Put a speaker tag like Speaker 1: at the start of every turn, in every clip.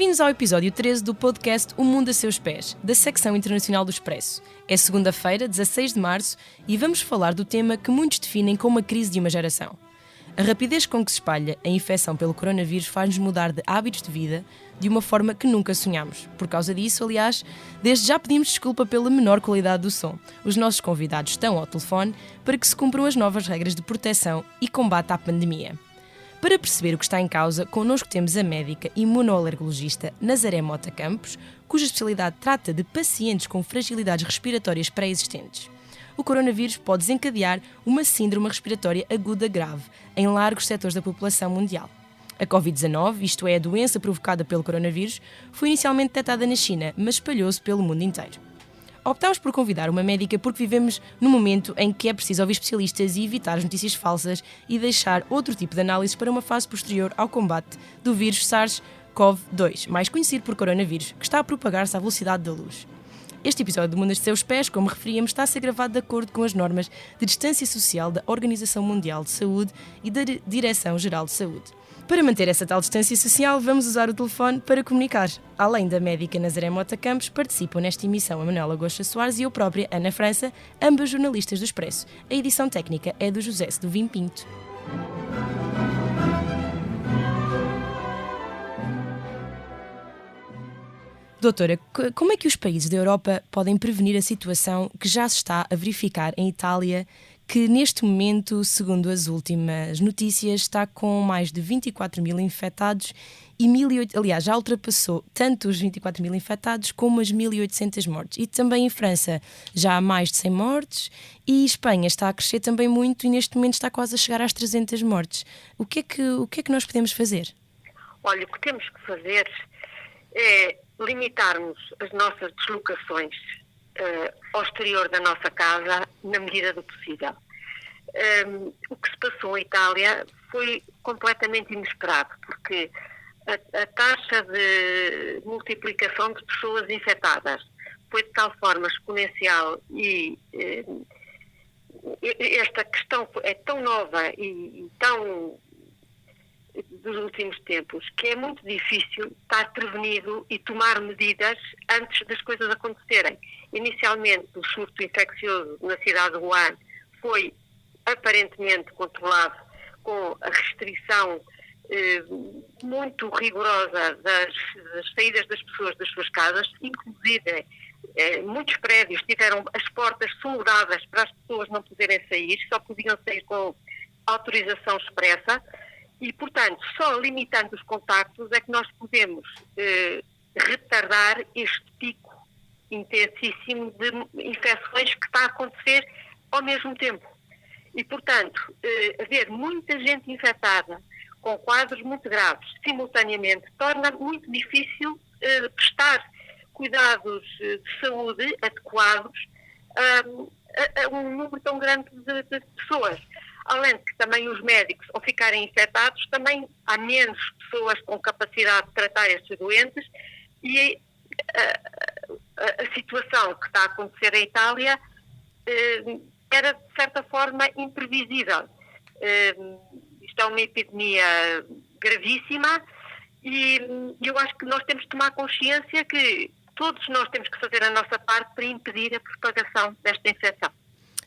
Speaker 1: Bem-vindos ao episódio 13 do podcast O Mundo a Seus Pés, da secção internacional do Expresso. É segunda-feira, 16 de março, e vamos falar do tema que muitos definem como a crise de uma geração. A rapidez com que se espalha a infecção pelo coronavírus faz-nos mudar de hábitos de vida de uma forma que nunca sonhámos. Por causa disso, aliás, desde já pedimos desculpa pela menor qualidade do som. Os nossos convidados estão ao telefone para que se cumpram as novas regras de proteção e combate à pandemia. Para perceber o que está em causa, connosco temos a médica imunoalergologista Nazaré Mota Campos, cuja especialidade trata de pacientes com fragilidades respiratórias pré-existentes. O coronavírus pode desencadear uma síndrome respiratória aguda grave em largos setores da população mundial. A Covid-19, isto é, a doença provocada pelo coronavírus, foi inicialmente detectada na China, mas espalhou-se pelo mundo inteiro. Optámos por convidar uma médica porque vivemos num momento em que é preciso ouvir especialistas e evitar as notícias falsas e deixar outro tipo de análises para uma fase posterior ao combate do vírus SARS-CoV-2, mais conhecido por coronavírus, que está a propagar-se à velocidade da luz. Este episódio do Mundo a Seus Pés, como referíamos, está a ser gravado de acordo com as normas de distância social da Organização Mundial de Saúde e da Direção-Geral de Saúde. Para manter essa tal distância social, vamos usar o telefone para comunicar. Além da médica Nazaré Mota Campos, participam nesta emissão a Manuela Gosta Soares e eu própria, Ana França, ambas jornalistas do Expresso. A edição técnica é do José Seduvim Pinto. Doutora, como é que os países da Europa podem prevenir a situação que já se está a verificar em Itália, que neste momento, segundo as últimas notícias, está com mais de 24 mil infectados e aliás, já ultrapassou tanto os 24 mil infectados como as 1.800 mortes. E também em França já há mais de 100 mortes e Espanha está a crescer também muito e neste momento está quase a chegar às 300 mortes. O que é que nós podemos fazer?
Speaker 2: Olha, o que temos que fazer é limitarmos as nossas deslocações ao exterior da nossa casa na medida do possível. O que se passou em Itália foi completamente inesperado, porque a taxa de multiplicação de pessoas infectadas foi de tal forma exponencial e esta questão é tão nova e tão dos últimos tempos, que é muito difícil estar prevenido e tomar medidas antes das coisas acontecerem. Inicialmente, o surto infeccioso na cidade de Wuhan foi aparentemente controlado com a restrição muito rigorosa das saídas das pessoas das suas casas, inclusive muitos prédios tiveram as portas soldadas para as pessoas não poderem sair, só podiam sair com autorização expressa. E, portanto, só limitando os contactos é que nós podemos retardar este pico intensíssimo de infecções que está a acontecer ao mesmo tempo. E, portanto, haver muita gente infectada com quadros muito graves simultaneamente torna muito difícil prestar cuidados de saúde adequados a um número tão grande de pessoas. Além de que também os médicos, ao ficarem infectados, também há menos pessoas com capacidade de tratar estes doentes e a situação que está a acontecer em Itália era, de certa forma, imprevisível. Isto é uma epidemia gravíssima e eu acho que nós temos que tomar consciência que todos nós temos que fazer a nossa parte para impedir a propagação desta infecção.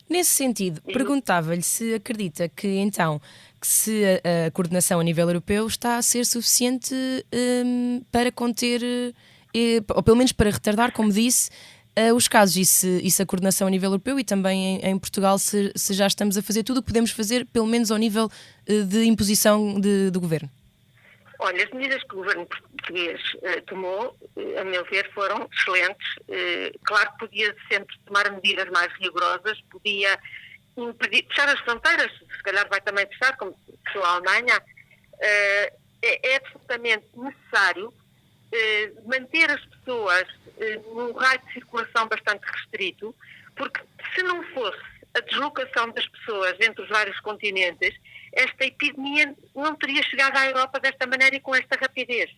Speaker 1: Nesse sentido, perguntava-lhe se acredita que, então, que se a coordenação a nível europeu está a ser suficiente para conter, ou pelo menos para retardar, como disse, os casos e se a coordenação a nível europeu e também em Portugal se já estamos a fazer tudo o que podemos fazer, pelo menos ao nível de imposição do governo.
Speaker 2: Olha, as medidas que o governo português tomou, a meu ver, foram excelentes. Claro que podia sempre tomar medidas mais rigorosas, podia impedir, fechar as fronteiras, se calhar vai também fechar, como fechou a Alemanha. É absolutamente necessário manter as pessoas num raio de circulação bastante restrito, porque se não fosse a deslocação das pessoas entre os vários continentes, esta epidemia não teria chegado à Europa desta maneira e com esta rapidez.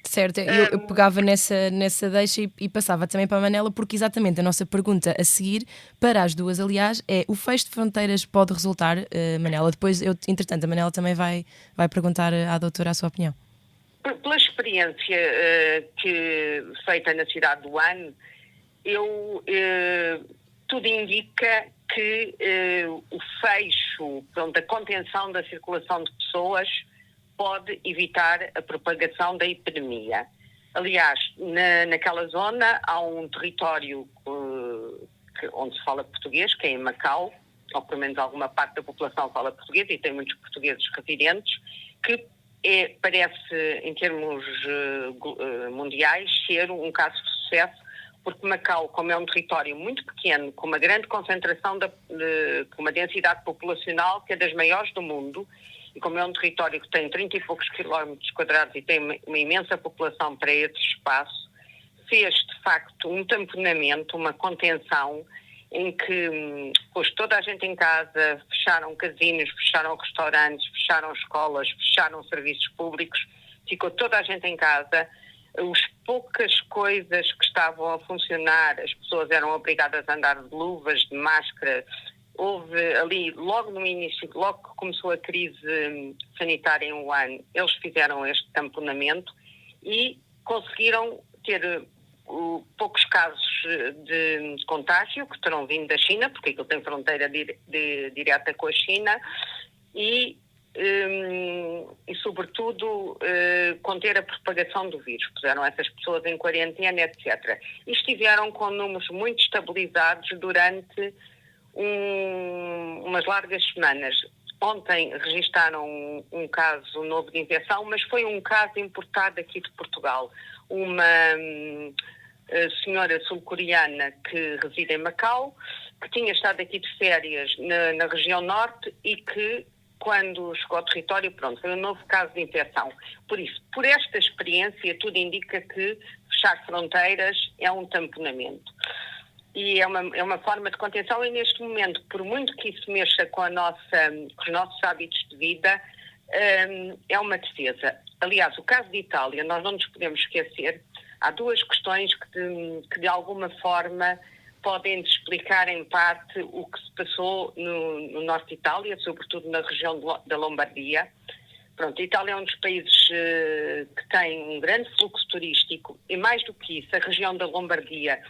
Speaker 1: Certo, eu pegava nessa deixa e passava também para a Manela, porque exatamente a nossa pergunta a seguir, para as duas aliás, é: o fecho de fronteiras pode resultar, Manela? Depois, entretanto, a Manela também vai perguntar à doutora a sua opinião.
Speaker 3: Pela experiência feita na cidade do Wuhan, tudo indica que o fecho, a contenção da circulação de pessoas pode evitar a propagação da epidemia. Aliás, naquela zona há um território onde se fala português, que é em Macau, ou pelo menos alguma parte da população fala português, e tem muitos portugueses residentes, que parece, em termos mundiais, ser um caso de sucesso, porque Macau, como é um território muito pequeno, com uma grande concentração, com uma densidade populacional que é das maiores do mundo, e como é um território que tem 30 e poucos quilómetros quadrados e tem uma imensa população para esse espaço, fez, de facto, um tamponamento, uma contenção, em que pôs toda a gente em casa, fecharam casinos, fecharam restaurantes, fecharam escolas, fecharam serviços públicos, ficou toda a gente em casa. As poucas coisas que estavam a funcionar, as pessoas eram obrigadas a andar de luvas, de máscara. Houve ali, logo no início, logo que começou a crise sanitária em Wuhan, eles fizeram este tamponamento e conseguiram ter poucos casos de contágio que terão vindo da China, porque aquilo tem fronteira direta com a China, e sobretudo, conter a propagação do vírus. Puseram essas pessoas em quarentena, etc. E estiveram com números muito estabilizados durante umas largas semanas. Ontem registaram um caso novo de infecção, mas foi um caso importado aqui de Portugal. Uma senhora sul-coreana que reside em Macau, que tinha estado aqui de férias na região norte e que, quando chegou ao território, foi um novo caso de infecção. Por isso, por esta experiência, tudo indica que fechar fronteiras é um tamponamento. E é uma forma de contenção, e neste momento, por muito que isso mexa com os nossos hábitos de vida, é uma defesa. Aliás, o caso de Itália, nós não nos podemos esquecer, há duas questões que de alguma forma podem explicar em parte o que se passou no norte de Itália, sobretudo na região da Lombardia. A Itália é um dos países que tem um grande fluxo turístico, e mais do que isso, a região da Lombardia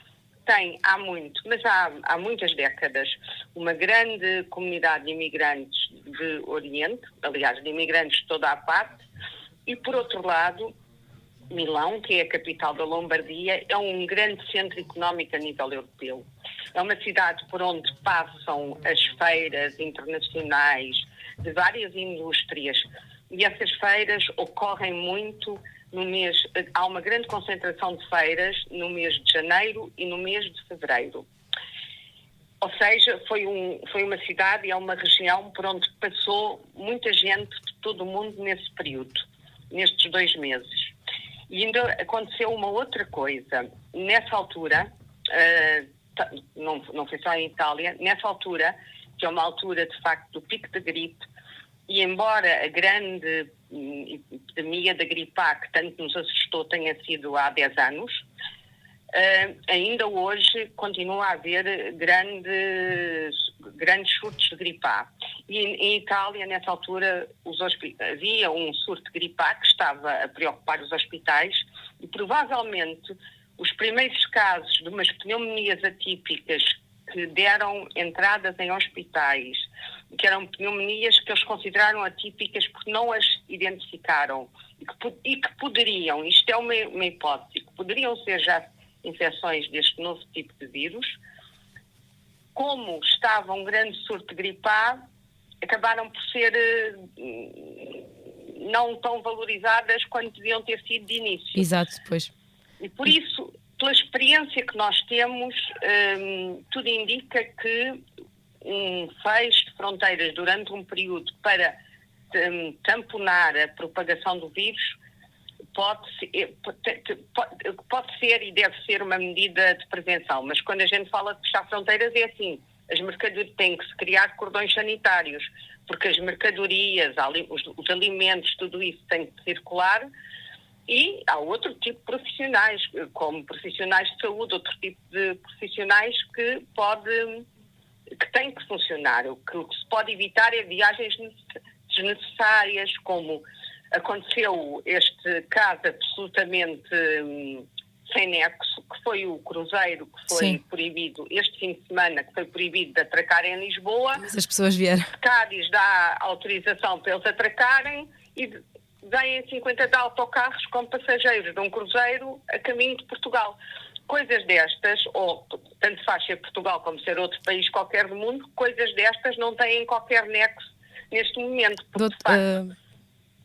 Speaker 3: tem há muitas décadas, uma grande comunidade de imigrantes de Oriente, aliás, de imigrantes de toda a parte, e por outro lado, Milão, que é a capital da Lombardia, é um grande centro económico a nível europeu. É uma cidade por onde passam as feiras internacionais de várias indústrias, e essas feiras ocorrem muito há uma grande concentração de feiras no mês de janeiro e no mês de fevereiro. Ou seja, foi uma cidade e é uma região por onde passou muita gente de todo o mundo nesse período, nestes 2 meses. E ainda aconteceu uma outra coisa. Nessa altura, não foi só em Itália, nessa altura, que é uma altura de facto do pico da gripe, e embora a grande epidemia da gripe A, que tanto nos assustou, tenha sido há 10 anos, ainda hoje continua a haver grandes surtos de gripe A. E em Itália, nessa altura, havia um surto de gripe A que estava a preocupar os hospitais, e provavelmente os primeiros casos de umas pneumonias atípicas que deram entradas em hospitais, que eram pneumonias que eles consideraram atípicas porque não as identificaram e que poderiam, isto é uma hipótese, que poderiam ser já infecções deste novo tipo de vírus. Como estava um grande surto de gripe A, acabaram por ser não tão valorizadas quanto deviam ter sido de início.
Speaker 1: Exato, pois.
Speaker 3: E por isso, pela experiência que nós temos, tudo indica que um fecho de fronteiras durante um período para tamponar a propagação do vírus pode ser e deve ser uma medida de prevenção. Mas quando a gente fala de fechar fronteiras, é assim: as mercadorias têm que se criar cordões sanitários, porque as mercadorias, os alimentos, tudo isso tem que circular. E há outro tipo de profissionais, como profissionais de saúde, outro tipo de profissionais que têm que funcionar. O que se pode evitar é viagens desnecessárias, como aconteceu este caso absolutamente sem nexo, que foi o cruzeiro que foi
Speaker 1: Sim.
Speaker 3: proibido este fim de semana, que foi proibido de atracar em Lisboa.
Speaker 1: Mas as pessoas vieram.
Speaker 3: Cádiz dá autorização para eles atracarem e vêm 50 de autocarros com passageiros de um cruzeiro a caminho de Portugal. Coisas destas, ou tanto faz ser Portugal como ser outro país qualquer do mundo, coisas destas não têm qualquer nexo neste momento, porque de facto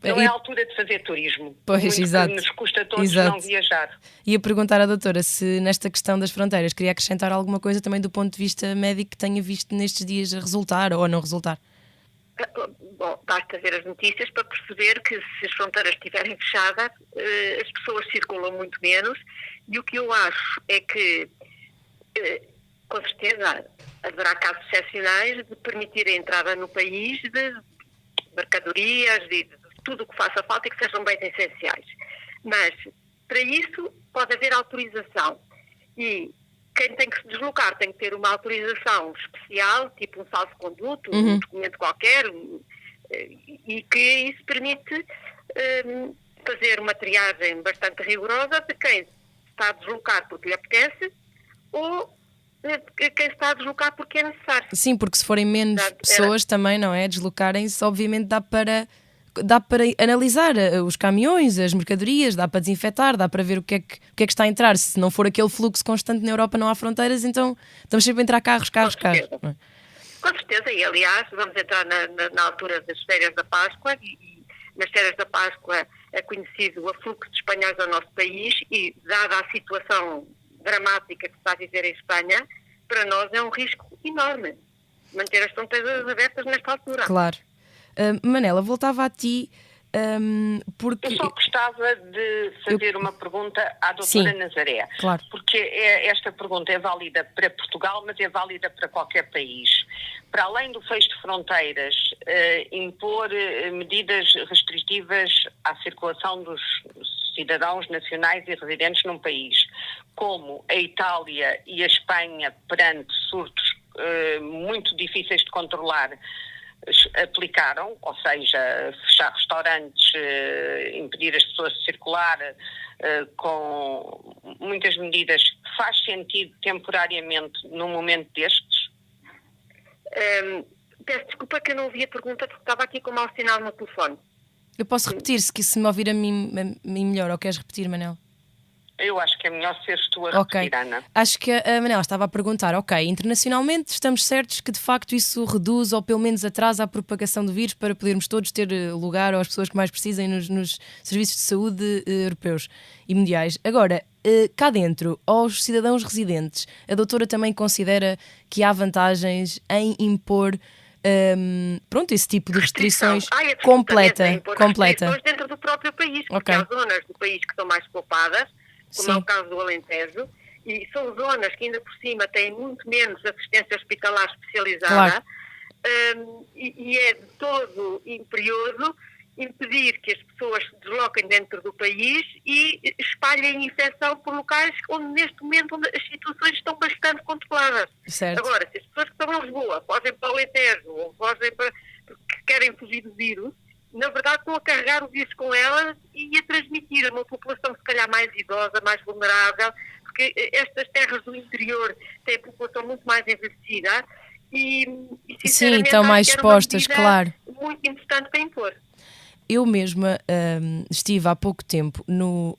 Speaker 3: não é a altura de fazer turismo.
Speaker 1: Pois,
Speaker 3: muito
Speaker 1: exato.
Speaker 3: que nos custa a todos
Speaker 1: Exato.
Speaker 3: não viajar.
Speaker 1: Ia perguntar à doutora se nesta questão das fronteiras queria acrescentar alguma coisa também do ponto de vista médico que tenha visto nestes dias a resultar ou a não resultar.
Speaker 2: Bom, basta ver as notícias para perceber que se as fronteiras estiverem fechadas, as pessoas circulam muito menos, e o que eu acho é que, com certeza, haverá casos excepcionais de permitir a entrada no país de mercadorias, de tudo o que faça falta e que sejam bens essenciais. Mas, para isso, pode haver autorização. E quem tem que se deslocar tem que ter uma autorização especial, tipo um salvo-conduto, um documento qualquer, e que isso permite fazer uma triagem bastante rigorosa de quem está a deslocar porque lhe apetece ou quem está a deslocar porque é necessário.
Speaker 1: Sim, porque se forem menos pessoas também, não é? Deslocarem-se, obviamente dá para analisar os caminhões, as mercadorias, dá para desinfetar, dá para ver o que é que está a entrar. Se não for aquele fluxo constante na Europa, não há fronteiras, então estamos sempre a entrar carros. Não é?
Speaker 2: Com certeza, e aliás, vamos entrar na altura das férias da Páscoa, e nas férias da Páscoa é conhecido o afluxo de espanhóis ao nosso país, e dada a situação dramática que se está a viver em Espanha, para nós é um risco enorme manter as fronteiras abertas nesta altura.
Speaker 1: Claro. Manela, voltava a ti porque...
Speaker 3: Eu só gostava de fazer uma pergunta à doutora Nazaré.
Speaker 1: Claro.
Speaker 3: Porque esta pergunta é válida para Portugal, mas é válida para qualquer país. Para além do fecho de fronteiras, impor medidas restritivas à circulação dos cidadãos nacionais e residentes num país, como a Itália e a Espanha, perante surtos muito difíceis de controlar, aplicaram, ou seja, fechar restaurantes, impedir as pessoas de circular, com muitas medidas, faz sentido temporariamente num momento destes?
Speaker 2: Peço desculpa que eu não ouvi a pergunta porque estava aqui com mau sinal no telefone.
Speaker 1: Eu posso repetir, se me ouvir a mim melhor, ou queres repetir, Manel?
Speaker 3: Eu acho que é melhor seres tu a repetir, Ana.
Speaker 1: Acho que a Manela estava a perguntar, internacionalmente estamos certos que de facto isso reduz ou pelo menos atrasa a propagação do vírus para podermos todos ter lugar às pessoas que mais precisem nos serviços de saúde europeus e mundiais. Agora, cá dentro, aos cidadãos residentes, a doutora também considera que há vantagens em impor esse tipo de restrições completa.
Speaker 2: Restrições dentro do próprio país, porque há zonas do país que são mais poupadas, como é o caso do Alentejo, e são zonas que ainda por cima têm muito menos assistência hospitalar especializada, e é de todo imperioso impedir que as pessoas se desloquem dentro do país e espalhem infecção por locais onde neste momento as situações estão bastante controladas.
Speaker 1: Certo.
Speaker 2: Agora, se as pessoas que estão em Lisboa fogem para o Alentejo ou fogem porque querem fugir do vírus, na verdade estão a carregar o vírus com elas e a transmitir a uma população se calhar mais idosa, mais vulnerável, porque estas terras do interior têm a população muito mais envelhecida e
Speaker 1: sim, estão mais expostas, claro.
Speaker 2: Muito importante para impor.
Speaker 1: Eu mesma estive há pouco tempo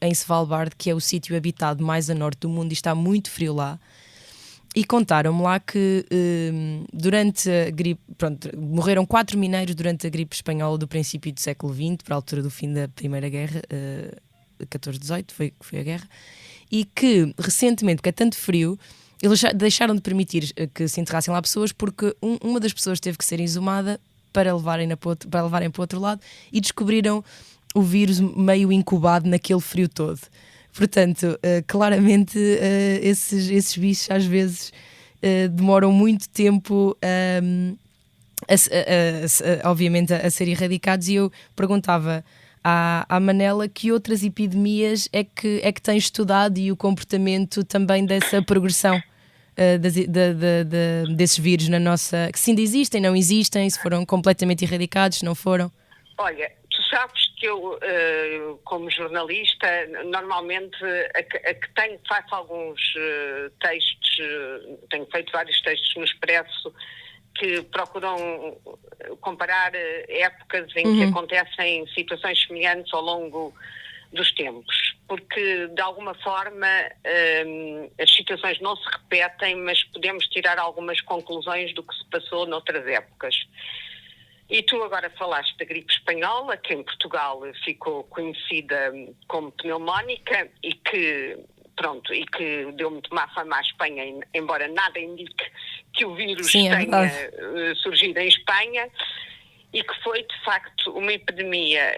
Speaker 1: em Svalbard, que é o sítio habitado mais a norte do mundo, e está muito frio lá. E contaram-me lá que durante a gripe, morreram 4 mineiros durante a gripe espanhola do princípio do século XX, para a altura do fim da Primeira Guerra, 14-18, foi a guerra, e que recentemente, porque é tanto frio, eles deixaram de permitir que se enterrassem lá pessoas, porque uma das pessoas teve que ser exumada para levarem para o outro lado, e descobriram o vírus meio incubado naquele frio todo. Portanto, claramente esses bichos às vezes demoram muito tempo obviamente a ser erradicados, e eu perguntava à Manela que outras epidemias é que tem estudado, e o comportamento também dessa progressão desses vírus na nossa... que se ainda existem, não existem, se foram completamente erradicados, se não foram.
Speaker 3: Olha, tu sabes que eu, como jornalista, normalmente faço alguns textos, tenho feito vários textos no Expresso que procuram comparar épocas em que acontecem situações semelhantes ao longo dos tempos, porque de alguma forma as situações não se repetem, mas podemos tirar algumas conclusões do que se passou noutras épocas. E tu agora falaste da gripe espanhola, que em Portugal ficou conhecida como pneumónica e que deu muito má fama à Espanha, embora nada indique que o vírus tenha surgido em Espanha, e que foi, de facto, uma epidemia,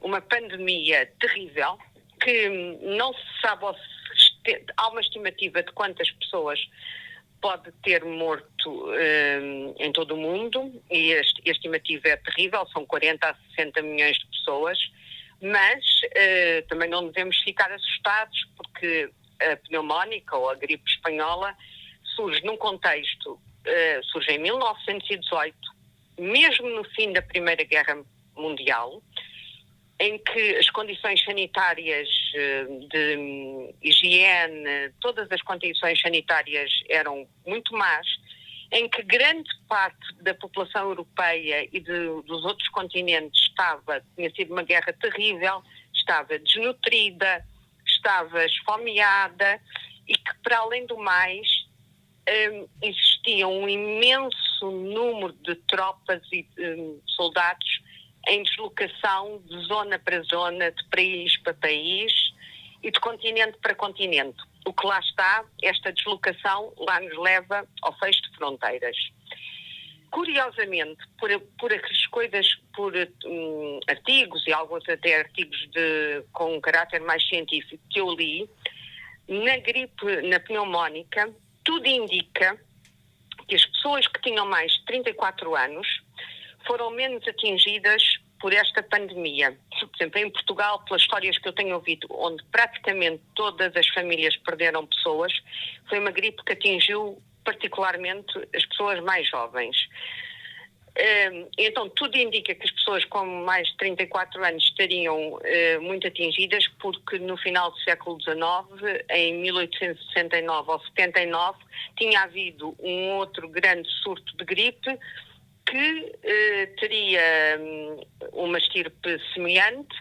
Speaker 3: uma pandemia terrível, que não se sabe, há uma estimativa de quantas pessoas pode ter morto em todo o mundo, e a estimativa é terrível, são 40 a 60 milhões de pessoas, mas também não devemos ficar assustados, porque a pneumónica ou a gripe espanhola surge num contexto, surge em 1918, mesmo no fim da Primeira Guerra Mundial, em que as condições sanitárias de higiene, todas as condições sanitárias eram muito más, em que grande parte da população europeia e dos outros continentes tinha sido uma guerra terrível, estava desnutrida, estava esfomeada, e que, para além do mais, existia um imenso número de tropas e soldados em deslocação de zona para zona, de país para país e de continente para continente. O que lá está, esta deslocação lá nos leva ao fecho de fronteiras. Curiosamente, por artigos e alguns até artigos com um caráter mais científico que eu li, na pneumónica, tudo indica que as pessoas que tinham mais de 34 anos foram menos atingidas por esta pandemia. Por exemplo, em Portugal, pelas histórias que eu tenho ouvido, onde praticamente todas as famílias perderam pessoas, foi uma gripe que atingiu particularmente as pessoas mais jovens. Então, tudo indica que as pessoas com mais de 34 anos estariam muito atingidas, porque no final do século XIX, em 1869 ou 79, tinha havido um outro grande surto de gripe que teria uma estirpe semelhante,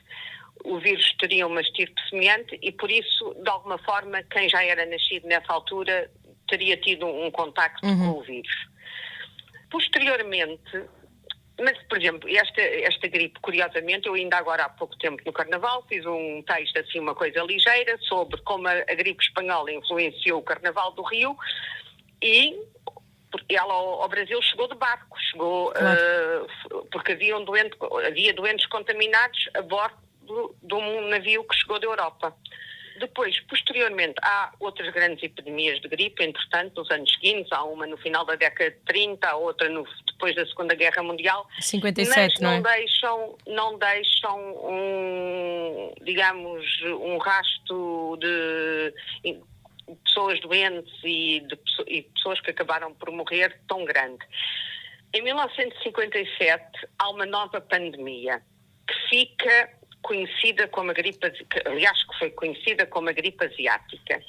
Speaker 3: o vírus teria uma estirpe semelhante, e por isso, de alguma forma, quem já era nascido nessa altura teria tido um contacto com o vírus. Posteriormente, mas, por exemplo, esta gripe, curiosamente, eu ainda agora há pouco tempo no Carnaval fiz um texto, assim, uma coisa ligeira, sobre como a gripe espanhola influenciou o Carnaval do Rio, e ela ao Brasil chegou de barco, porque havia doentes contaminados a bordo de um navio que chegou da Europa. Depois, posteriormente, há outras grandes epidemias de gripe, entretanto, nos anos seguintes, há uma no final da década de 30, há outra depois da Segunda Guerra Mundial.
Speaker 1: 57,
Speaker 3: mas não deixam um rasto de pessoas doentes e pessoas que acabaram por morrer tão grande. Em 1957 há uma nova pandemia que fica conhecida como a gripe, aliás, que foi conhecida como a gripe asiática.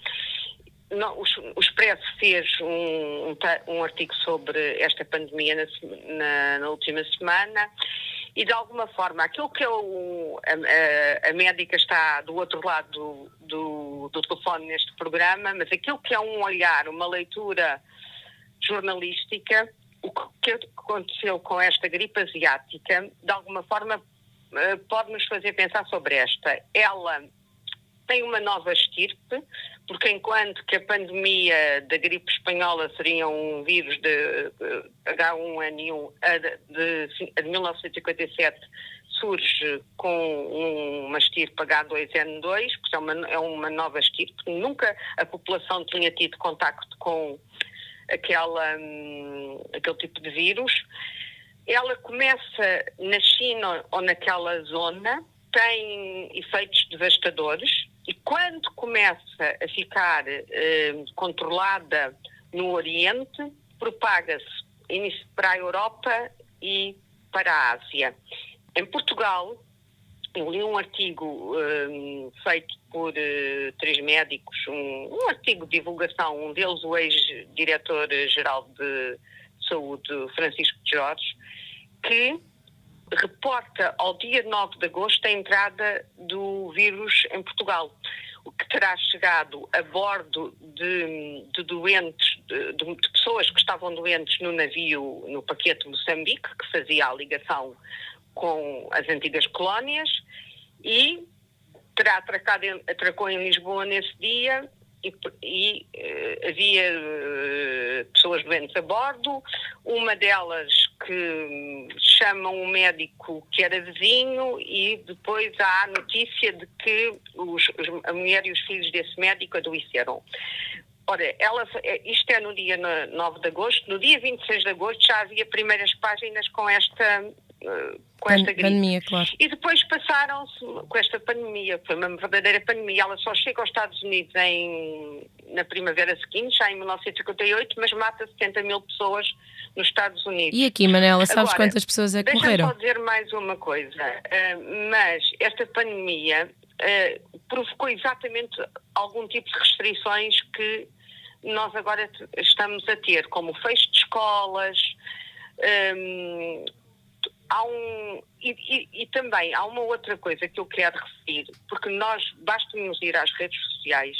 Speaker 3: O Expresso fez um artigo sobre esta pandemia na última semana, e de alguma forma aquilo que a médica está do outro lado do telefone neste programa, mas aquilo que é um olhar, uma leitura jornalística, o que aconteceu com esta gripe asiática, de alguma forma pode-nos fazer pensar sobre esta. Ela tem uma nova estirpe, porque enquanto que a pandemia da gripe espanhola seria um vírus de H1N1 de 1957, surge com uma estirpe H2N2, porque é uma nova estirpe. Nunca a população tinha tido contacto com aquele tipo de vírus. Ela começa na China ou naquela zona, tem efeitos devastadores, e quando começa a ficar controlada no Oriente, propaga-se para a Europa e para a Ásia. Em Portugal, eu li um artigo feito por 3 médicos, um artigo de divulgação, um deles o ex-diretor-geral de saúde, Francisco de Jorge, que reporta ao dia 9 de agosto a entrada do vírus em Portugal, o que terá chegado a bordo de doentes, de pessoas que estavam doentes no navio, no Paquete Moçambique, que fazia a ligação com as antigas colónias, e atracou em Lisboa nesse dia e havia pessoas doentes a bordo, uma delas que chama um médico que era vizinho, e depois há a notícia de que a mulher e os filhos desse médico adoeceram. Ora, isto é no dia 9 de agosto. No dia 26 de agosto já havia primeiras páginas com esta gripe.
Speaker 1: Pandemia, claro.
Speaker 3: E depois passaram-se com esta pandemia, foi uma verdadeira pandemia. Ela só chega aos Estados Unidos na primavera seguinte, já em 1958, mas mata 70 mil pessoas nos Estados Unidos.
Speaker 1: E aqui, Manela, sabes
Speaker 3: Agora,
Speaker 1: quantas pessoas é que morreram?
Speaker 3: Deixa-me só dizer mais uma coisa, mas esta pandemia provocou exatamente algum tipo de restrições que nós agora estamos a ter, como o fecho de escolas, e também há uma outra coisa que eu quero referir, porque basta-nos ir às redes sociais,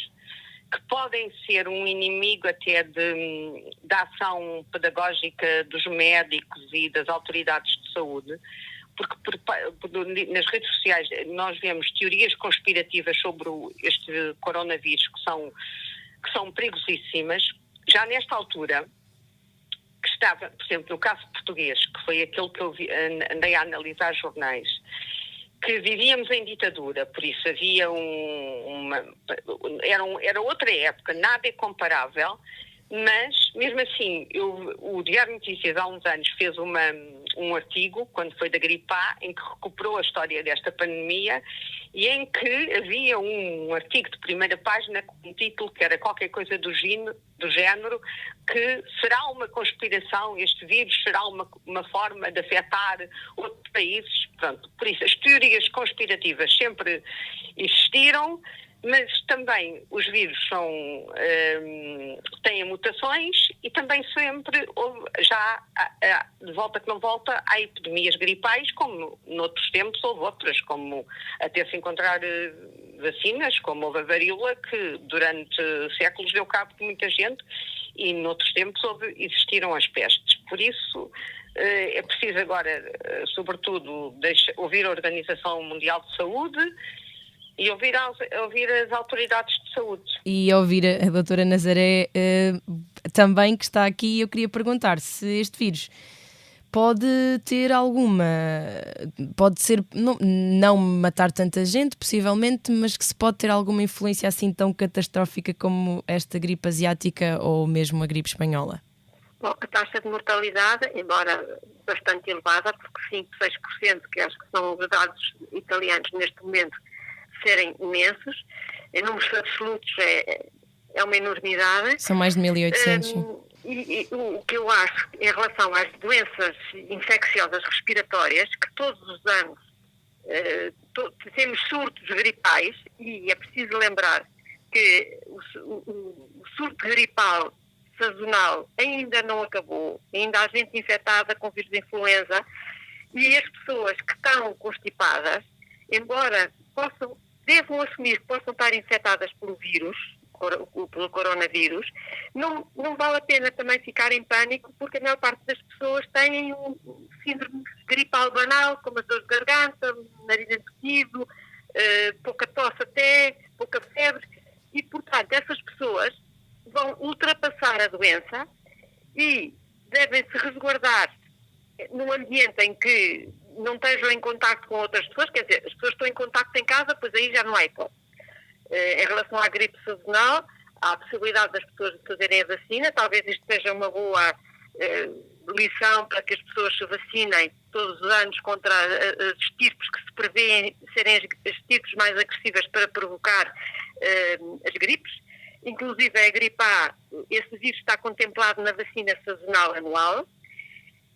Speaker 3: que podem ser um inimigo até da ação pedagógica dos médicos e das autoridades de saúde, porque nas redes sociais nós vemos teorias conspirativas sobre este coronavírus que são perigosíssimas. Já nesta altura, que estava, por exemplo, no caso português, que foi aquele que eu andei a analisar jornais, que vivíamos em ditadura, por isso havia era outra época, nada é comparável, mas mesmo assim o Diário de Notícias há uns anos fez um artigo, quando foi da gripe A, em que recuperou a história desta pandemia e em que havia um artigo de primeira página com um título que era qualquer coisa do género, que será uma conspiração, este vírus será uma forma de afetar outros países. Pronto, por isso as teorias conspirativas sempre existiram, mas também os vírus têm mutações e também sempre de volta que não volta, há epidemias gripais, como noutros tempos houve outras, como até se encontrar vacinas, como houve a varíola, que durante séculos deu cabo de muita gente, e noutros tempos existiram as pestes. Por isso é preciso agora, sobretudo, ouvir a Organização Mundial de Saúde e ouvir as autoridades de saúde.
Speaker 1: E ouvir a doutora Nazaré também, que está aqui. Eu queria perguntar se este vírus pode ter pode ser, não matar tanta gente, possivelmente, mas que se pode ter alguma influência assim tão catastrófica como esta gripe asiática ou mesmo a gripe espanhola?
Speaker 2: Bom, a taxa de mortalidade, embora bastante elevada, porque 5, 6%, que acho que são os dados italianos neste momento, serem imensos, em números absolutos é uma enormidade.
Speaker 1: São mais de 1.800.
Speaker 2: E o que eu acho em relação às doenças infecciosas respiratórias, que todos os anos temos surtos gripais, e é preciso lembrar que o surto gripal sazonal ainda não acabou, ainda há gente infectada com vírus de influenza, e as pessoas que estão constipadas, embora devam assumir que possam estar infectadas pelo vírus, pelo coronavírus, não vale a pena também ficar em pânico, porque a maior parte das pessoas têm um síndrome gripal banal, como as dores de garganta, nariz entupido, pouca tosse até, pouca febre, e portanto essas pessoas vão ultrapassar a doença e devem se resguardar num ambiente em que não estejam em contacto com outras pessoas, quer dizer, as pessoas estão em contacto em casa, pois aí já não há hipótese. Em relação à gripe sazonal, há a possibilidade das pessoas fazerem a vacina, talvez isto seja uma boa lição para que as pessoas se vacinem todos os anos contra as estirpes que se prevêem serem as estirpes mais agressivas para provocar as gripes. Inclusive a gripe A, esse vírus está contemplado na vacina sazonal anual,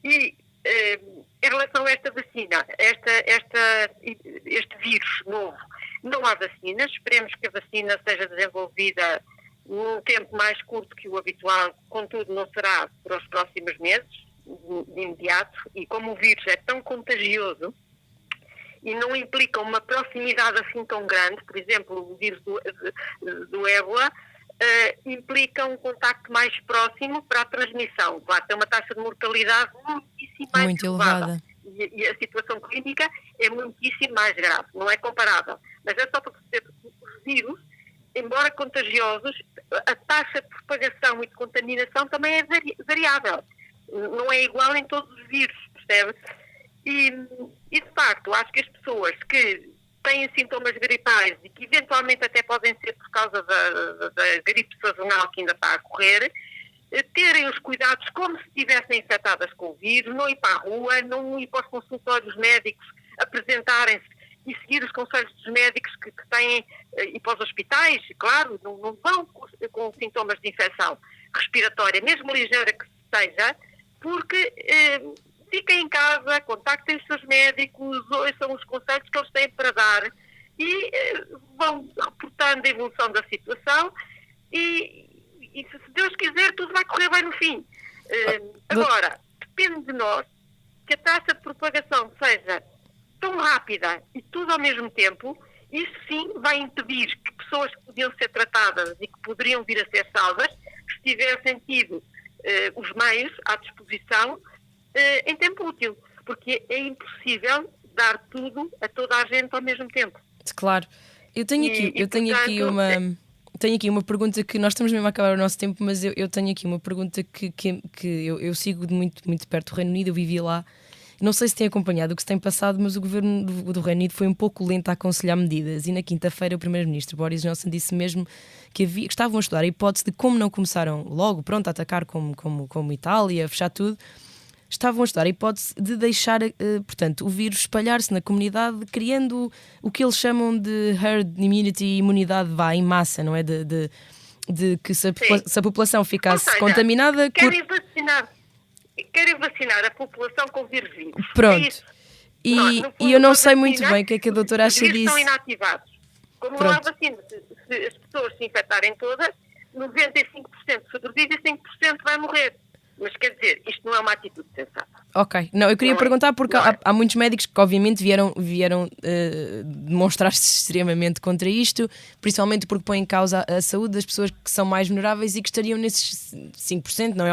Speaker 2: e em relação a esta vacina, este vírus novo, não há vacinas. Esperemos que a vacina seja desenvolvida num tempo mais curto que o habitual, contudo não será para os próximos meses, de imediato, e como o vírus é tão contagioso e não implica uma proximidade assim tão grande, por exemplo, o vírus do ébola, implica um contacto mais próximo para a transmissão. Claro, tem uma taxa de mortalidade muitíssimo mais
Speaker 1: Muito
Speaker 2: elevada.
Speaker 1: elevada.
Speaker 2: E a situação clínica é muitíssimo mais grave, não é comparável. Mas é só para perceber que os vírus, embora contagiosos, a taxa de propagação e de contaminação também é variável. Não é igual em todos os vírus, percebe? E de facto, acho que as pessoas que têm sintomas gripais e que eventualmente até podem ser por causa da gripe sazonal que ainda está a correr, terem os cuidados como se estivessem infectadas com o vírus, não ir para a rua, não ir para os consultórios médicos, apresentarem-se e seguir os conselhos dos médicos que têm, e para os hospitais, claro, não vão com sintomas de infecção respiratória, mesmo ligeira que seja, porque fiquem em casa, contactem os seus médicos, ouçam os conselhos que eles têm para dar e vão reportando a evolução da situação e se Deus quiser tudo vai correr bem no fim. Agora, depende de nós que a taxa de propagação seja tão rápida e tudo ao mesmo tempo. Isso sim vai impedir que pessoas que podiam ser tratadas e que poderiam vir a ser salvas, se tivessem tido os meios à disposição em tempo útil, porque é impossível dar tudo a toda a gente ao mesmo tempo.
Speaker 1: Claro. Eu tenho aqui uma pergunta que nós estamos mesmo a acabar o nosso tempo, mas eu tenho aqui uma pergunta que eu sigo de muito, muito perto o Reino Unido, eu vivi lá. Não sei se tem acompanhado o que se tem passado, mas o governo do Reino Unido foi um pouco lento a aconselhar medidas e na quinta-feira o primeiro-ministro Boris Johnson disse mesmo que estavam a estudar a hipótese de como não começaram logo, pronto, a atacar como Itália, a fechar tudo, estavam a estudar a hipótese de deixar, portanto, o vírus espalhar-se na comunidade, criando o que eles chamam de herd immunity, imunidade em massa, não é? De que se a população ficasse contaminada...
Speaker 2: Querem vacinar a população com vírus vivos.
Speaker 1: Pronto.
Speaker 2: É
Speaker 1: e eu não sei muito bem o que é que a doutora acha disso.
Speaker 2: Estão inativados. Como não há vacina, se as pessoas se infectarem todas, 95% sobrevive e 5% vai morrer. Mas quer dizer, isto não é uma atitude sensata.
Speaker 1: Ok. Não, eu queria perguntar porque há muitos médicos que obviamente vieram demonstrar-se extremamente contra isto, principalmente porque põe em causa a saúde das pessoas que são mais vulneráveis e que estariam nesses 5%, não é?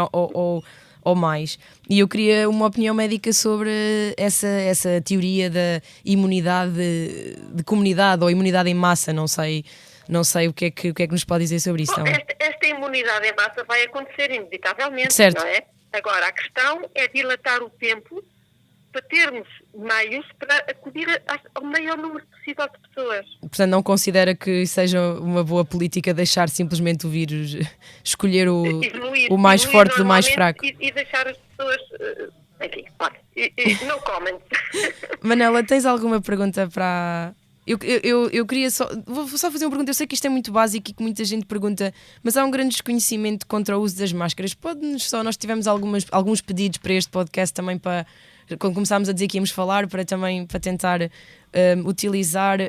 Speaker 1: Ou mais. E eu queria uma opinião médica sobre essa teoria da imunidade de comunidade ou imunidade em massa, não sei o que é que nos pode dizer sobre isso.
Speaker 2: Esta imunidade em massa vai acontecer inevitavelmente,
Speaker 1: certo.
Speaker 2: Não é? Agora, a questão é dilatar o tempo para termos meios para acudir ao maior número possível de pessoas.
Speaker 1: Portanto, não considera que seja uma boa política deixar simplesmente o vírus escolher o mais forte do mais fraco?
Speaker 2: E deixar as pessoas... enfim, no comment.
Speaker 1: Manela, tens alguma pergunta para... Eu queria vou só fazer uma pergunta. Eu sei que isto é muito básico e que muita gente pergunta, mas há um grande desconhecimento contra o uso das máscaras. Nós tivemos alguns pedidos para este podcast também, para quando começámos a dizer que íamos falar, para tentar utilizar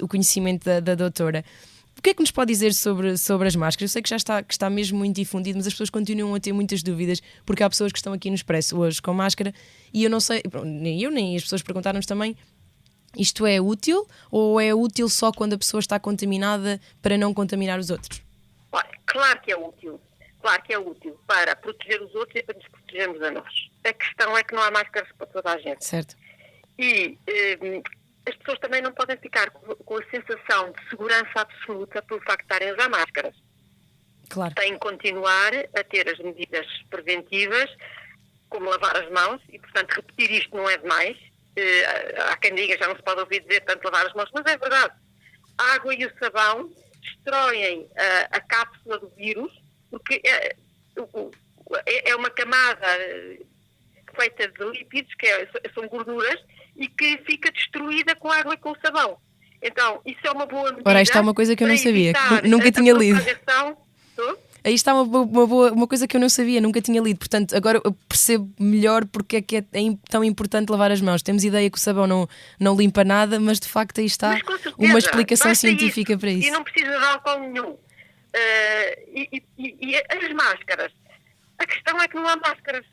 Speaker 1: o conhecimento da doutora. O que é que nos pode dizer sobre as máscaras? Eu sei que está mesmo muito difundido, mas as pessoas continuam a ter muitas dúvidas, porque há pessoas que estão aqui no Expresso hoje com máscara e eu não sei, nem eu nem as pessoas perguntaram-nos também, isto é útil ou é útil só quando a pessoa está contaminada para não contaminar os outros?
Speaker 2: Olha, claro que é útil. Claro que é útil para proteger os outros e para nos protegermos a nós. A questão é que não há máscaras para toda a gente.
Speaker 1: Certo.
Speaker 2: E as pessoas também não podem ficar com a sensação de segurança absoluta pelo facto de estarem a usar máscaras.
Speaker 1: Claro.
Speaker 2: Têm que continuar a ter as medidas preventivas, como lavar as mãos, e portanto repetir isto não é demais. Há quem diga, já não se pode ouvir dizer tanto lavar as mãos, mas é verdade. A água e o sabão destroem a cápsula do vírus, porque é uma camada feita de lípidos, que são gorduras, e que fica destruída com a água e com o sabão. Então, isso é uma boa medida.
Speaker 1: Ora, isto é uma coisa que eu não sabia, que nunca tinha lido. Aí está uma coisa que eu não sabia, nunca tinha lido. Portanto, agora eu percebo melhor porque é que é tão importante lavar as mãos. Temos ideia que o sabão não limpa nada, mas de facto aí está uma explicação científica para isso.
Speaker 2: E não precisa de álcool nenhum. E as máscaras? A questão é que não há máscaras.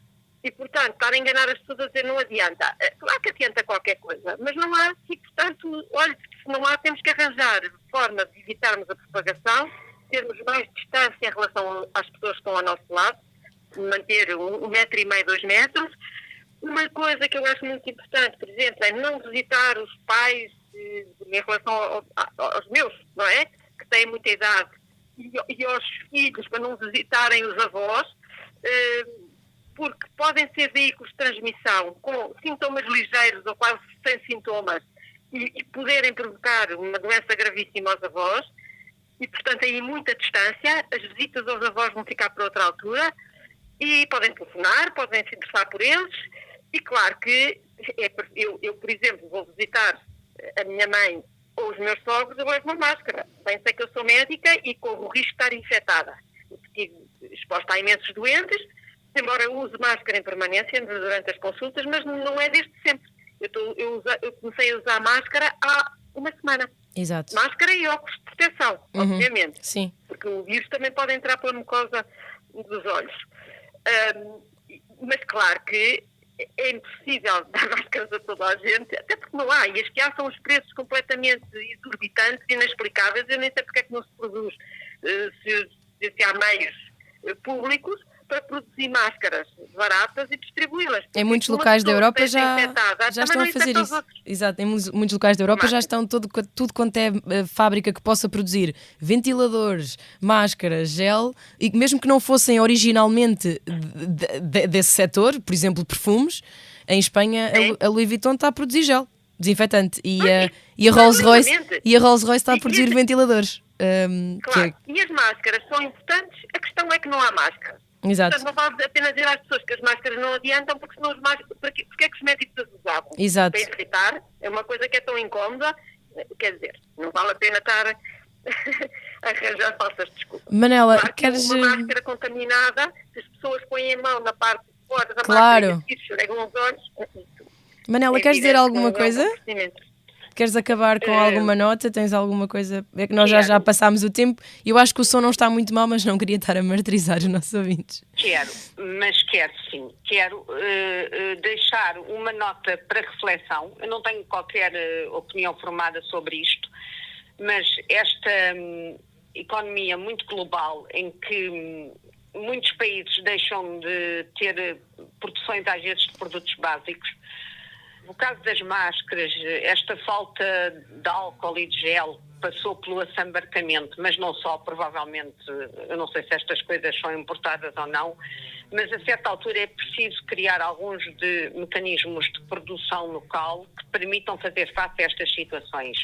Speaker 2: E, portanto, estar a enganar as pessoas a dizer não adianta. Claro que adianta qualquer coisa, mas não há. E, portanto, olha, se não há, temos que arranjar forma de evitarmos a propagação, termos mais distância em relação às pessoas que estão ao nosso lado, manter 1,5 metro, 2 metros. Uma coisa que eu acho muito importante, por exemplo, é não visitar os pais em relação aos meus, não é? Que têm muita idade, e aos filhos para não visitarem os avós, porque podem ser veículos de transmissão com sintomas ligeiros ou quase sem sintomas e poderem provocar uma doença gravíssima aos avós. E, portanto, aí muita distância, as visitas aos avós vão ficar para outra altura e podem telefonar, podem se interessar por eles. E claro que eu, por exemplo, vou visitar a minha mãe ou os meus sogros, eu levo uma máscara. Bem sei que eu sou médica e corro o risco de estar infectada. Estive exposta a imensos doentes, embora eu use máscara em permanência durante as consultas, mas não é desde sempre. Eu comecei a usar máscara há uma semana.
Speaker 1: Exato.
Speaker 2: Máscara e óculos de proteção, obviamente.
Speaker 1: Sim.
Speaker 2: Porque o vírus também pode entrar pela mucosa dos olhos. Mas claro que é impossível dar máscaras a toda a gente, até porque não há. E as que há são os preços completamente exorbitantes, inexplicáveis. Eu nem sei porque é que não se produz, se há meios públicos para produzir máscaras baratas e distribuí-las.
Speaker 1: Em muitos locais da Europa já estão a fazer isso. Exato, em muitos locais da Europa já estão tudo quanto é fábrica que possa produzir ventiladores, máscaras, gel, e mesmo que não fossem originalmente desse setor, por exemplo, perfumes, em Espanha a Louis Vuitton está a produzir gel desinfetante e a Rolls-Royce está a produzir ventiladores.
Speaker 2: Claro, e as máscaras são importantes, a questão é que não há máscara.
Speaker 1: Exato.
Speaker 2: Portanto, não vale a pena dizer às pessoas que as máscaras não adiantam, porque senão porque é que os médicos as usavam?
Speaker 1: Exato.
Speaker 2: Para irritar, é uma coisa que é tão incómoda, quer dizer, não vale a pena estar a arranjar falsas desculpas.
Speaker 1: Manela,
Speaker 2: claro,
Speaker 1: queres...
Speaker 2: uma máscara contaminada, se as pessoas põem a mão na parte de fora da
Speaker 1: máscara
Speaker 2: e esfregam os olhos...
Speaker 1: Manela, queres dizer alguma coisa? Queres acabar com alguma nota? Tens alguma coisa? É que nós já passámos o tempo e eu acho que o som não está muito mal, mas não queria estar a martirizar os nossos ouvintes.
Speaker 3: Quero sim. Quero deixar uma nota para reflexão. Eu não tenho qualquer opinião formada sobre isto, mas esta economia muito global em que muitos países deixam de ter produções às vezes de produtos básicos. No caso das máscaras, esta falta de álcool e de gel passou pelo assambarcamento, mas não só, provavelmente, eu não sei se estas coisas são importadas ou não, mas a certa altura é preciso criar alguns mecanismos de produção local que permitam fazer face a estas situações.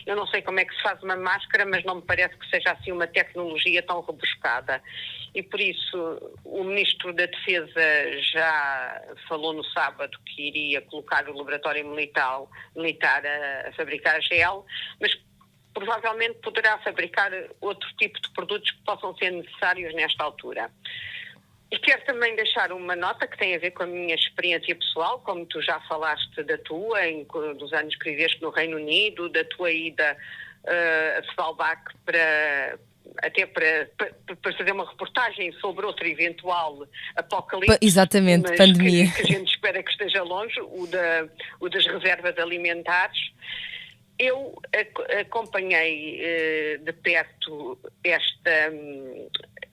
Speaker 3: Eu não sei como é que se faz uma máscara, mas não me parece que seja assim uma tecnologia tão rebuscada. E por isso o Ministro da Defesa já falou no sábado que iria colocar o laboratório militar a fabricar gel, mas provavelmente poderá fabricar outro tipo de produtos que possam ser necessários nesta altura. E quero também deixar uma nota que tem a ver com a minha experiência pessoal, como tu já falaste da tua, dos anos que viveste no Reino Unido, da tua ida a Svalbard para fazer uma reportagem sobre outro eventual apocalipse.
Speaker 1: Exatamente, pandemia.
Speaker 3: Que a gente espera que esteja longe, o das reservas alimentares. Eu acompanhei de perto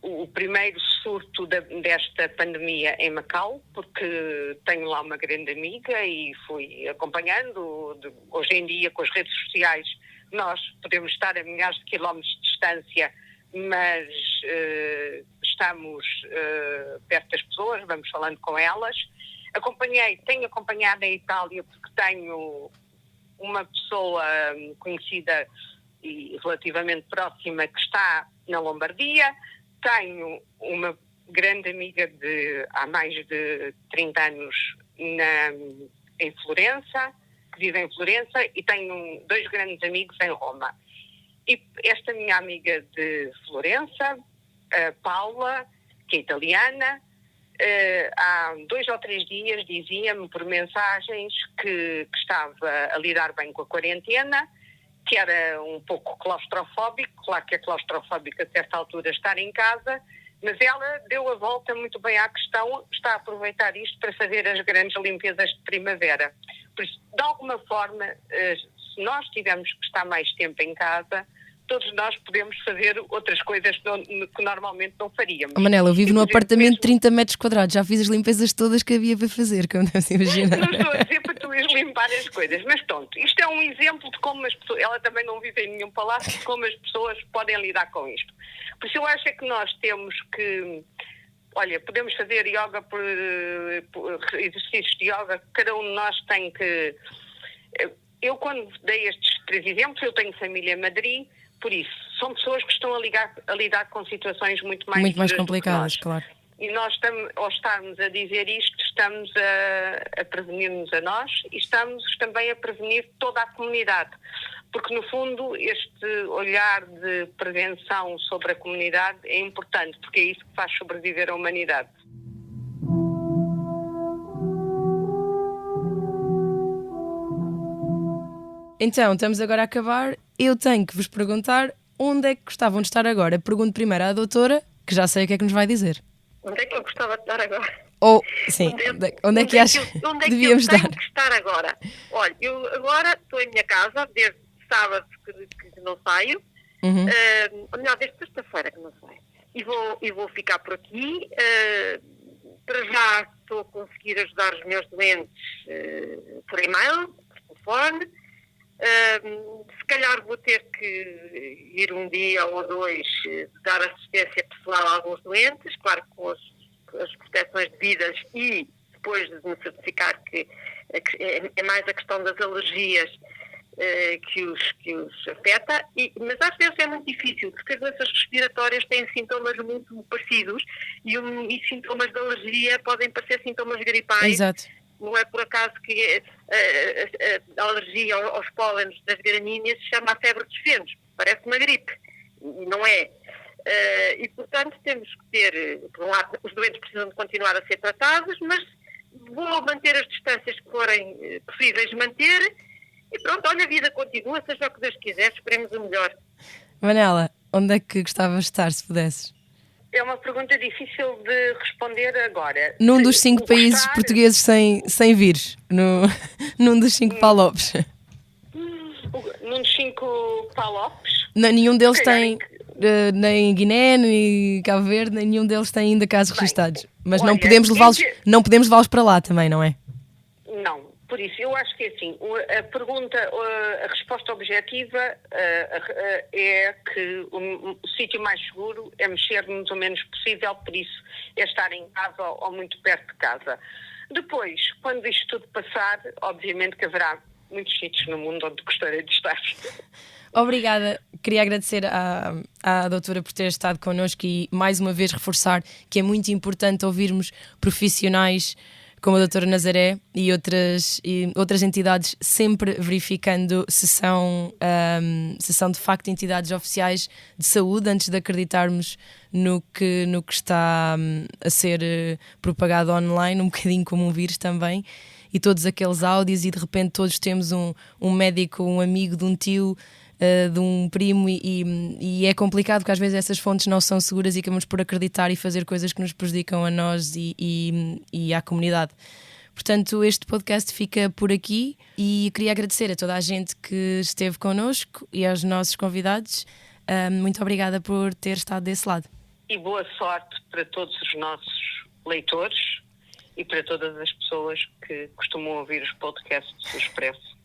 Speaker 3: o primeiro surto desta pandemia em Macau, porque tenho lá uma grande amiga e fui acompanhando. Hoje em dia, com as redes sociais, nós podemos estar a milhares de quilómetros de distância, mas estamos perto das pessoas, vamos falando com elas. Tenho acompanhado a Itália porque tenho uma pessoa conhecida e relativamente próxima que está na Lombardia. Tenho uma grande amiga há mais de 30 anos em Florença, que vive em Florença, e tenho 2 grandes amigos em Roma. E esta minha amiga de Florença a Paula, que é italiana, há 2 ou 3 dias dizia-me por mensagens que estava a lidar bem com a quarentena, que era um pouco claustrofóbico, claro que é claustrofóbico a certa altura estar em casa, mas ela deu a volta muito bem à questão, está a aproveitar isto para fazer as grandes limpezas de primavera. Por isso, de alguma forma, se nós tivermos que estar mais tempo em casa, todos nós podemos fazer outras coisas que normalmente não faríamos.
Speaker 1: Manela, eu vivo num apartamento de 30 metros quadrados, já fiz as limpezas todas que havia para fazer, como deve-se imaginar.
Speaker 3: Não estou a dizer para tu ires limpar as coisas, mas pronto, isto é um exemplo de como as pessoas, ela também não vive em nenhum palácio, de como as pessoas podem lidar com isto. Por isso eu acho que nós temos que, olha, podemos fazer yoga por exercícios de yoga, cada um de nós tem que... Eu quando dei estes 3 exemplos, eu tenho família em Madrid, por isso, são pessoas que estão a lidar com situações muito mais
Speaker 1: complicadas, claro.
Speaker 3: E nós, ao estarmos a dizer isto, estamos a prevenir-nos a nós e estamos também a prevenir toda a comunidade. Porque, no fundo, este olhar de prevenção sobre a comunidade é importante, porque é isso que faz sobreviver a humanidade.
Speaker 1: Então, estamos agora a acabar. Eu tenho que vos perguntar onde é que gostavam de estar agora. Pergunto primeiro à doutora, que já sei o que é que nos vai dizer.
Speaker 2: Onde é que eu gostava de estar agora?
Speaker 1: Ou, sim, onde é que acha que devíamos estar?
Speaker 2: Onde é que eu tenho que estar agora? Olha, eu agora estou em minha casa, desde sábado que não saio.
Speaker 1: Uhum.
Speaker 2: Melhor, desde sexta-feira que não saio. E vou ficar por aqui. Para já estou a conseguir ajudar os meus doentes por e-mail, por telefone. Se calhar vou ter que ir um dia ou 2 dar assistência pessoal a alguns doentes, claro, com as proteções devidas, e depois de me certificar que é mais a questão das alergias que os afeta, mas às vezes é muito difícil, porque as doenças respiratórias têm sintomas muito parecidos e sintomas de alergia podem parecer sintomas gripais.
Speaker 1: Exato.
Speaker 2: Não é por acaso que a alergia aos pólenes das gramíneas se chama a febre dos fenos. Parece uma gripe. E não é. E, portanto, temos que ter... Por um lado, os doentes precisam de continuar a ser tratados, mas vou manter as distâncias que forem possíveis manter. E pronto, olha, a vida continua, seja o que Deus quiser, esperemos o melhor.
Speaker 1: Manela, onde é que gostavas de estar, se pudesses?
Speaker 3: É uma pergunta difícil de responder agora.
Speaker 1: Num dos 5 países portugueses sem vírus. Num dos 5 PALOPs.
Speaker 3: Num dos 5 PALOPs?
Speaker 1: Não, nenhum deles tem, nem Guiné, nem Cabo Verde, nenhum deles tem ainda casos registados. Mas olha, não podemos levá-los para lá também, não é?
Speaker 3: Não. Por isso, eu acho que é assim, a resposta objetiva é que o sítio mais seguro é mexer-nos o menos possível, por isso é estar em casa ou muito perto de casa. Depois, quando isto tudo passar, obviamente que haverá muitos sítios no mundo onde gostaria de estar.
Speaker 1: Obrigada. Queria agradecer à doutora por ter estado connosco e mais uma vez reforçar que é muito importante ouvirmos profissionais como a doutora Nazaré e outras entidades, sempre verificando se são de facto entidades oficiais de saúde, antes de acreditarmos no que está a ser propagado online, um bocadinho como um vírus também, e todos aqueles áudios, e de repente todos temos um médico, um amigo de um tio, de um primo, e é complicado porque às vezes essas fontes não são seguras e acabamos por acreditar e fazer coisas que nos prejudicam a nós e à comunidade. Portanto, este podcast fica por aqui e queria agradecer a toda a gente que esteve connosco e aos nossos convidados. Muito obrigada por ter estado desse lado.
Speaker 3: E boa sorte para todos os nossos leitores e para todas as pessoas que costumam ouvir os podcasts do Expresso.